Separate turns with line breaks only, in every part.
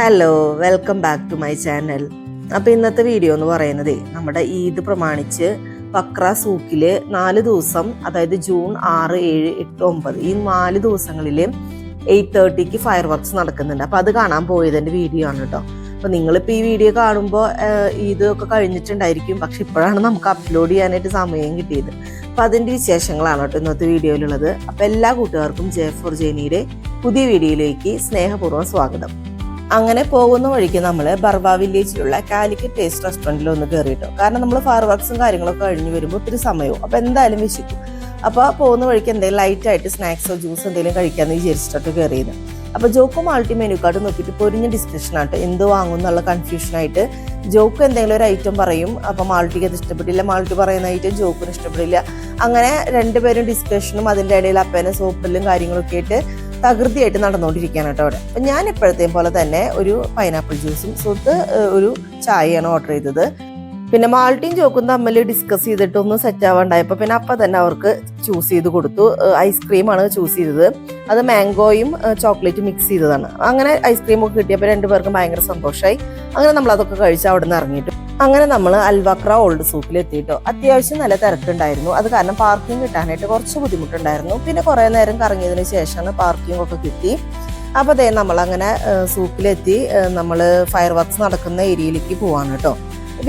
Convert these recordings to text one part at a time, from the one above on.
Hello, welcome back to my channel. അപ്പോൾ ഇന്നത്തെ video എന്ന് പറയുന്നത് നമ്മുടെ ഈദ് പ്രമാണിച്ച് ബക്ര സൂക്കിൽ 4 ദിവസം, അതായത് ജൂൺ 6, 7, 8, 9 ഈ 4 ദിവസങ്ങളിൽ 8:30 ഫയർ വർക്ക്സ് നടക്കുന്നുണ്ട്. അപ്പോൾ അത് കാണാൻ പോയതിൻ്റെ വീഡിയോ ആണ് കേട്ടോ. അപ്പോൾ നിങ്ങളിപ്പോൾ ഈ വീഡിയോ കാണുമ്പോൾ ഇതൊക്കെ കഴിഞ്ഞിട്ടുണ്ടായിരിക്കും, പക്ഷെ ഇപ്പോഴാണ് നമുക്ക് അപ്ലോഡ് ചെയ്യാനായിട്ട് സമയം കിട്ടിയത്. അപ്പോൾ അതിൻ്റെ വിശേഷങ്ങളാണ് കേട്ടോ ഇന്നത്തെ വീഡിയോയിലുള്ളത്. അപ്പോൾ എല്ലാ കൂട്ടുകാർക്കും ജെ4 ജേനിയുടെ പുതിയ വീഡിയോയിലേക്ക് സ്നേഹപൂർവ്വം സ്വാഗതം. അങ്ങനെ പോകുന്ന വഴിക്ക് നമ്മൾ ബർവ വില്ലേജിലുള്ള കാലിക്കറ്റ് ടേസ്റ്റ് റെസ്റ്റോറൻറ്റിൽ ഒന്ന് കയറിയിട്ടോ. കാരണം നമ്മൾ ഫയർ വർക്ക്സും കാര്യങ്ങളൊക്കെ കഴിഞ്ഞ് വരുമ്പോൾ ഒത്തിരി സമയവും, അപ്പോൾ എന്തായാലും വിശക്കും. അപ്പോൾ പോകുന്ന വഴിക്ക് എന്തെങ്കിലും ലൈറ്റായിട്ട് സ്നാക്സോ ജ്യൂസോ എന്തെങ്കിലും കഴിക്കാമെന്ന് വിചാരിച്ചിട്ട് കയറിയത്. അപ്പോൾ ജോക്കും മാൾട്ടി മെനു കാർഡ് നോക്കിയിട്ട് പൊരിഞ്ഞ ഡിസ്കഷനായിട്ട് എന്ത് വാങ്ങും എന്നുള്ള കൺഫ്യൂഷനായിട്ട് ജോക്ക് എന്തെങ്കിലും ഒരു ഐറ്റം പറയും. അപ്പോൾ മാൾട്ടിക്ക് അത് ഇഷ്ടപ്പെട്ടില്ല, മാൾട്ടി പറയുന്ന ഐറ്റം ജോക്കിന് ഇഷ്ടപ്പെടില്ല. അങ്ങനെ രണ്ടുപേരും ഡിസ്കഷനും അതിൻ്റെ ഇടയിൽ അപ്പേനെ സോപ്പിലും കാര്യങ്ങളൊക്കെ ആയിട്ട് തകൃതിയായിട്ട് നടന്നുകൊണ്ടിരിക്കുകയാണ് കേട്ടോ അവിടെ. അപ്പം ഞാൻ എപ്പോഴത്തെയും പോലെ തന്നെ ഒരു പൈനാപ്പിൾ ജ്യൂസും സുഹൃത്ത് ഒരു ചായയാണ് ഓർഡർ ചെയ്തത്. പിന്നെ മാൾട്ടിയും ജോക്കും തമ്മിൽ ഡിസ്കസ് ചെയ്തിട്ടൊന്നും സെറ്റ് ആവാണ്ടായപ്പോൾ പിന്നെ അപ്പം തന്നെ അവർക്ക് ചൂസ് ചെയ്ത് കൊടുത്തു. ഐസ്ക്രീമാണ് ചൂസ് ചെയ്തത്. അത് മാംഗോയും ചോക്ലേറ്റും മിക്സ് ചെയ്തതാണ്. അങ്ങനെ ഐസ്ക്രീമൊക്കെ കിട്ടിയപ്പോൾ രണ്ടുപേർക്കും ഭയങ്കര സന്തോഷമായി. അങ്ങനെ നമ്മൾ അതൊക്കെ കഴിച്ച് അവിടെ നിന്ന് ഇറങ്ങിയിട്ടു. അങ്ങനെ നമ്മൾ അൽവക്ര ഓൾഡ് സൂക്കിൽ എത്തിയിട്ടോ. അത്യാവശ്യം നല്ല തിരക്കുണ്ടായിരുന്നു. അത് കാരണം പാർക്കിംഗ് കിട്ടാനായിട്ട് കുറച്ച് ബുദ്ധിമുട്ടുണ്ടായിരുന്നു. പിന്നെ കുറേ നേരം കറങ്ങിയതിന് ശേഷമാണ് പാർക്കിംഗ് ഒക്കെ കിട്ടി. അപ്പോൾ അതേ നമ്മളങ്ങനെ സൂക്കിലെത്തി. നമ്മൾ ഫയർ വർക്ക്സ് നടക്കുന്ന ഏരിയയിലേക്ക് പോവാണ് കേട്ടോ.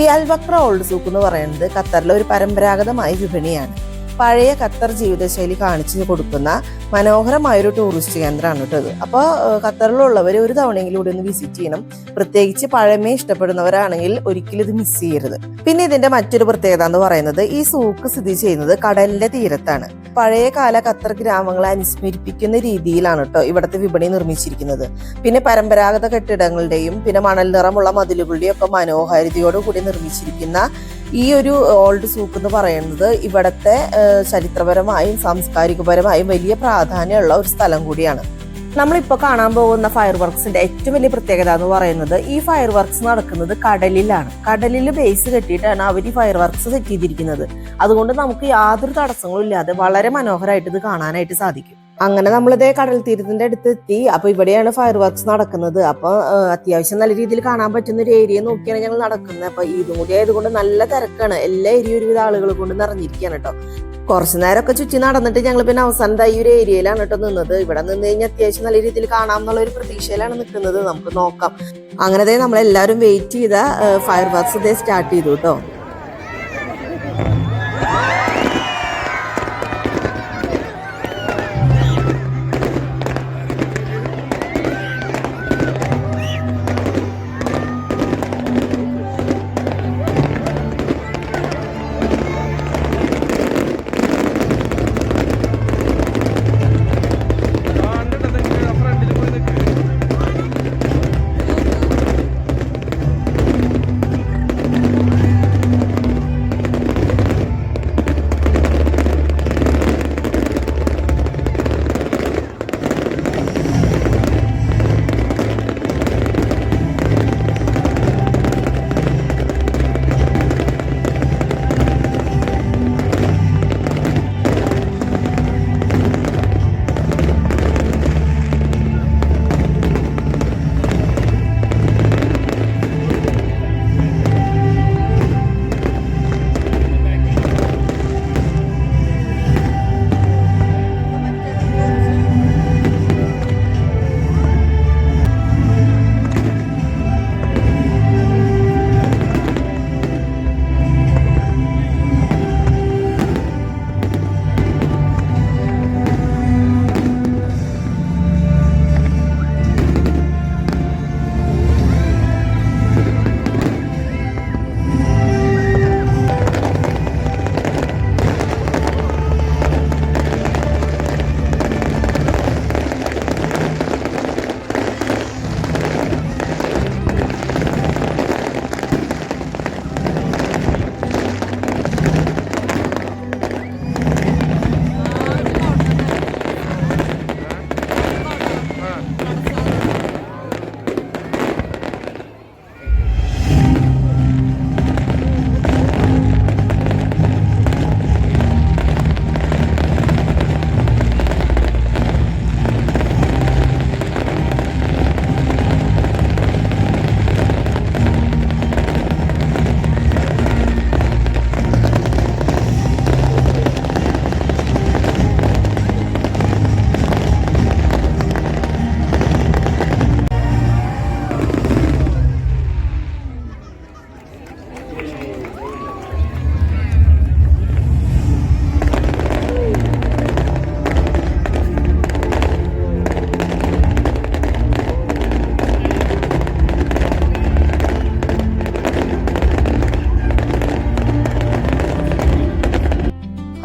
ഈ അൽവക്ര ഓൾഡ് സൂക്ക് എന്ന് പറയുന്നത് ഖത്തറിലെ ഒരു പരമ്പരാഗതമായ വിപണിയാണ്. പഴയ ഖത്തർ ജീവിതശൈലി കാണിച്ചു കൊടുക്കുന്ന മനോഹരമായൊരു ടൂറിസ്റ്റ് കേന്ദ്രമാണ് കേട്ടോ ഇത്. അപ്പോൾ ഖത്തറിലുള്ളവർ ഒരു തവണയെങ്കിലും കൂടി ഒന്ന് വിസിറ്റ് ചെയ്യണം. പ്രത്യേകിച്ച് പഴമയെ ഇഷ്ടപ്പെടുന്നവരാണെങ്കിൽ ഒരിക്കലും ഇത് മിസ് ചെയ്യരുത്. പിന്നെ ഇതിന്റെ മറ്റൊരു പ്രത്യേകത എന്ന് പറയുന്നത് ഈ സൂക്ക് സ്ഥിതി ചെയ്യുന്നത് കടലിന്റെ തീരത്താണ്. പഴയ കാല ഖത്തർ ഗ്രാമങ്ങളെ അനുസ്മരിപ്പിക്കുന്ന രീതിയിലാണ് കേട്ടോ ഇവിടുത്തെ വിപണി നിർമ്മിച്ചിരിക്കുന്നത്. പിന്നെ പരമ്പരാഗത കെട്ടിടങ്ങളുടെയും പിന്നെ മണൽ നിറമുള്ള മതിലുകളുടെയും ഒക്കെ മനോഹാരിതയോടുകൂടി നിർമ്മിച്ചിരിക്കുന്ന ഈ ഒരു ഓൾഡ് സൂക്ക് എന്ന് പറയുന്നത് ഇവിടുത്തെ ചരിത്രപരമായും സാംസ്കാരികപരമായും വലിയ പ്രാധാന്യമുള്ള ഒരു സ്ഥലം കൂടിയാണ്. നമ്മളിപ്പോൾ കാണാൻ പോകുന്ന ഫയർ വർക്ക്സിന്റെ ഏറ്റവും വലിയ പ്രത്യേകത എന്ന് പറയുന്നത് ഈ ഫയർ വർക്ക്സ് നടക്കുന്നത് കടലിലാണ്. കടലിൽ ബേസ് കെട്ടിയിട്ടാണ് അവർ ഈ ഫയർ വർക്ക്സ് സെറ്റ് ചെയ്തിരിക്കുന്നത്. അതുകൊണ്ട് നമുക്ക് യാതൊരു തടസ്സങ്ങളും ഇല്ലാതെ വളരെ മനോഹരമായിട്ട് ഇത് കാണാനായിട്ട് സാധിക്കും. അങ്ങനെ നമ്മളിതേ കടൽ തീരത്തിന്റെ അടുത്ത് എത്തി. അപ്പൊ ഇവിടെയാണ് ഫയർ വർക്ക്സ് നടക്കുന്നത്. അപ്പൊ അത്യാവശ്യം നല്ല രീതിയിൽ കാണാൻ പറ്റുന്ന ഒരു ഏരിയ നോക്കിയാണ് ഞങ്ങൾ നടക്കുന്നത്. അപ്പൊ ഇതും കൂടി ആയതുകൊണ്ട് നല്ല തിരക്കാണ്. എല്ലാ ഏരിയ ഒരുവിധ ആളുകൾ കൊണ്ട് നിറഞ്ഞിരിക്കുകയാണ് കേട്ടോ. കുറച്ചു നേരമൊക്കെ ചുറ്റി നടന്നിട്ട് ഞങ്ങൾ പിന്നെ അവസാനത്തെ ഈ ഒരു ഏരിയയിലാണ് കേട്ടോ നിന്നത്. ഇവിടെ നിന്ന് കഴിഞ്ഞാൽ അത്യാവശ്യം നല്ല രീതിയിൽ കാണാം എന്നുള്ള ഒരു പ്രതീക്ഷയിലാണ് നിൽക്കുന്നത്. നമുക്ക് നോക്കാം. അങ്ങനെ നമ്മളെല്ലാവരും വെയിറ്റ് ചെയ്ത ഫയർ വർക്ക്സ് ഇതേ സ്റ്റാർട്ട് ചെയ്തു കേട്ടോ.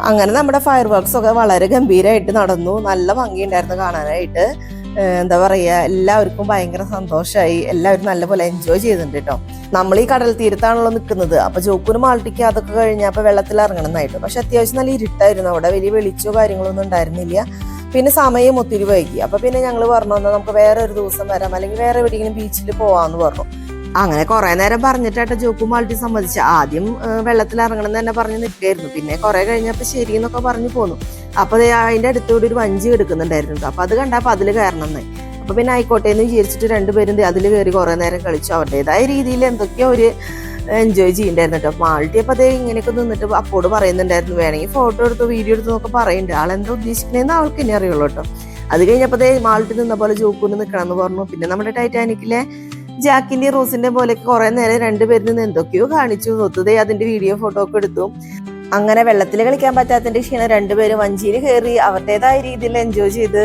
അങ്ങനെ നമ്മുടെ ഫയർ വർക്ക്സ് ഒക്കെ വളരെ ഗംഭീരമായിട്ട് നടന്നു. നല്ല ഭംഗിയുണ്ടായിരുന്നു കാണാനായിട്ട്. എന്താ പറയുക, എല്ലാവർക്കും ഭയങ്കര സന്തോഷമായി. എല്ലാവരും നല്ലപോലെ എൻജോയ് ചെയ്തിട്ടുണ്ട് കേട്ടോ. നമ്മൾ ഈ കടൽ തീരത്താണല്ലോ നിൽക്കുന്നത്. അപ്പൊ ജോക്കൂനും മാൾട്ടിക്ക് അതൊക്കെ കഴിഞ്ഞപ്പോൾ വെള്ളത്തിൽ ഇറങ്ങണമെന്നായിട്ട്. പക്ഷെ അത്യാവശ്യം നല്ല ഇരുട്ടായിരുന്നു അവിടെ, വലിയ വെളിച്ചോ കാര്യങ്ങളൊന്നും ഉണ്ടായിരുന്നില്ല. പിന്നെ സമയം ഒത്തിരി വൈകി. അപ്പൊ പിന്നെ ഞങ്ങൾ പറഞ്ഞു എന്നാൽ നമുക്ക് വേറെ ഒരു ദിവസം വരാം, അല്ലെങ്കിൽ വേറെ എവിടെയെങ്കിലും ബീച്ചിൽ പോവാന്ന് പറഞ്ഞു. അങ്ങനെ കുറെ നേരം പറഞ്ഞിട്ടായിട്ട് ജോക്കും മാൾട്ടി സമ്മതിച്ചു. ആദ്യം വെള്ളത്തിൽ ഇറങ്ങണം എന്ന് തന്നെ പറഞ്ഞ് നിൽക്കായിരുന്നു. പിന്നെ കുറെ കഴിഞ്ഞപ്പോൾ ശരി എന്നൊക്കെ പറഞ്ഞു പോന്നു. അപ്പൊ അതിന്റെ അടുത്തുകൂടി ഒരു വഞ്ചി എടുക്കുന്നുണ്ടായിരുന്നു. അപ്പൊ അത് കണ്ടപ്പോൾ അതിൽ കയറണം എന്നായി. അപ്പൊ പിന്നെ ആയിക്കോട്ടെ എന്ന് വിചാരിച്ചിട്ട് രണ്ടുപേരും അതിൽ കയറി കുറെ നേരം കളിച്ചു. അവരുടേതായ രീതിയിൽ എന്തൊക്കെയോ ഒരു എൻജോയ് ചെയ്യുന്നുണ്ടായിരുന്നു കേട്ടോ. മാൾട്ടി അപ്പൊ അതേ ഇങ്ങനെയൊക്കെ നിന്നിട്ട് അപ്പോട് പറയുന്നുണ്ടായിരുന്നു, വേണമെങ്കിൽ ഫോട്ടോ എടുത്തു വീഡിയോ എടുത്തു എന്നൊക്കെ പറയുന്നുണ്ട്. ആളെന്താ ഉദ്ദേശിക്കുന്നതെന്ന് അവൾക്ക് ഇനി അറിയുള്ളൂ കേട്ടോ. അത് കഴിഞ്ഞപ്പോ മാൾട്ടി നിന്ന പോലെ ജോക്കൂന് നിൽക്കണം എന്ന് പറഞ്ഞു. പിന്നെ നമ്മുടെ ടൈറ്റാനിക്കിലെ ജാക്കിന്റെ റോസിന്റെ പോലെയൊക്കെ കുറെ നേരം രണ്ടുപേരിൽ നിന്ന് എന്തൊക്കെയോ കാണിച്ചു. ഒത്തുതേ അതിന്റെ വീഡിയോ ഫോട്ടോ ഒക്കെ എടുത്തു. അങ്ങനെ വെള്ളത്തിൽ കളിക്കാൻ പറ്റാത്തതിന്റെ ക്ഷീണം രണ്ടുപേരും വഞ്ചിയിൽ കയറി അവരുടേതായ രീതിയിൽ എൻജോയ് ചെയ്ത്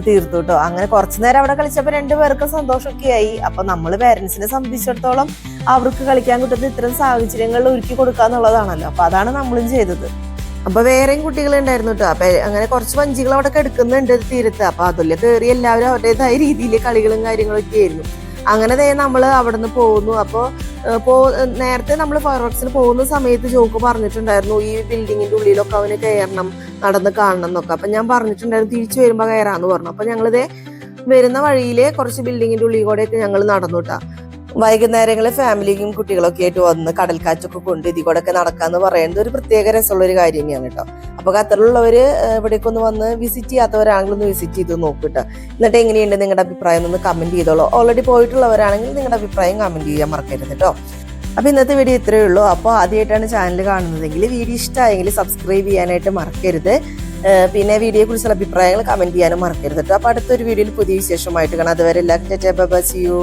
തീർത്തു കേട്ടോ. അങ്ങനെ കുറച്ചു നേരം അവിടെ കളിച്ചപ്പോൾ രണ്ടുപേർക്കും സന്തോഷമൊക്കെ ആയി. അപ്പൊ നമ്മൾ പേരൻസിനെ സംബന്ധിച്ചിടത്തോളം അവർക്ക് കളിക്കാൻ കിട്ടുന്ന ഇത്തരം സാഹചര്യങ്ങളിൽ ഒരുക്കി കൊടുക്കുക എന്നുള്ളതാണല്ലോ. അപ്പൊ അതാണ് നമ്മളും ചെയ്തത്. അപ്പൊ വേറെയും കുട്ടികളുണ്ടായിരുന്നു കേട്ടോ. അപ്പൊ അങ്ങനെ കുറച്ച് വഞ്ചികൾ അവിടെ കിടക്കുന്നുണ്ട് തീരത്ത്. അപ്പൊ അതിൽ കയറി എല്ലാവരും അവരുടേതായ രീതിയിൽ കളികളും കാര്യങ്ങളൊക്കെ ആയിരുന്നു. അങ്ങനെ നമ്മൾ അവിടെ നിന്ന് പോകുന്നു. അപ്പോൾ നേരത്തെ നമ്മൾ ഫയർ വർക്സിന് പോകുന്ന സമയത്ത് ജോക്ക് പറഞ്ഞിട്ടുണ്ടായിരുന്നു ഈ ബിൽഡിങ്ങിന്റെ ഉള്ളിലൊക്കെ അവന് കയറണം, നടന്ന് കാണണം എന്നൊക്കെ. അപ്പൊ ഞാൻ പറഞ്ഞിട്ടുണ്ടായിരുന്നു തിരിച്ചു വരുമ്പോൾ കയറാന്ന് പറഞ്ഞു. അപ്പൊ ഞങ്ങളിത് വരുന്ന വഴിയിലെ കുറച്ച് ബിൽഡിങ്ങിന്റെ ഉള്ളിൽ കൂടെയൊക്കെ ഞങ്ങൾ നടന്നു കേട്ടാ. വൈകുന്നേരങ്ങളിൽ ഫാമിലിയും കുട്ടികളൊക്കെ ആയിട്ട് വന്ന് കടൽക്കാറ്റൊക്കെ കൊണ്ട് ഇതിൽ കൂടെ ഒക്കെ നടക്കാന്ന് പറയുന്നത് ഒരു പ്രത്യേക രസമുള്ള ഒരു കാര്യം തന്നെയാണ് കേട്ടോ. അപ്പൊ ഖത്തറിലുള്ളവര് ഇവിടേക്ക് ഒന്ന് വന്ന് വിസിറ്റ് ചെയ്യാത്തവരാണെങ്കിൽ ഒന്ന് വിസിറ്റ് ചെയ്ത് നോക്കിട്ടോ. എന്നിട്ട് എങ്ങനെയുണ്ട് നിങ്ങളുടെ അഭിപ്രായം ഒന്ന് കമന്റ് ചെയ്തോളൂ. ഓൾറെഡി പോയിട്ടുള്ളവരാണെങ്കിൽ നിങ്ങളുടെ അഭിപ്രായം കമന്റ് ചെയ്യാൻ മറക്കരുത് കേട്ടോ. അപ്പൊ ഇന്നത്തെ വീഡിയോ ഇത്രയേ ഉള്ളൂ. അപ്പോൾ ആദ്യമായിട്ടാണ് ചാനൽ കാണുന്നതെങ്കിൽ വീഡിയോ ഇഷ്ടമായെങ്കിൽ സബ്സ്ക്രൈബ് ചെയ്യാനായിട്ട് മറക്കരുത്. പിന്നെ വീഡിയോയെ കുറിച്ചുള്ള അഭിപ്രായങ്ങൾ കമന്റ് ചെയ്യാനും മറക്കരുത് കേട്ടോ. അപ്പൊ അടുത്തൊരു വീഡിയോയിൽ പുതിയ വിശേഷമായിട്ട് കാണാം. അതുവരെ എല്ലാവർക്കും ബൈ ബൈ, സീ യു.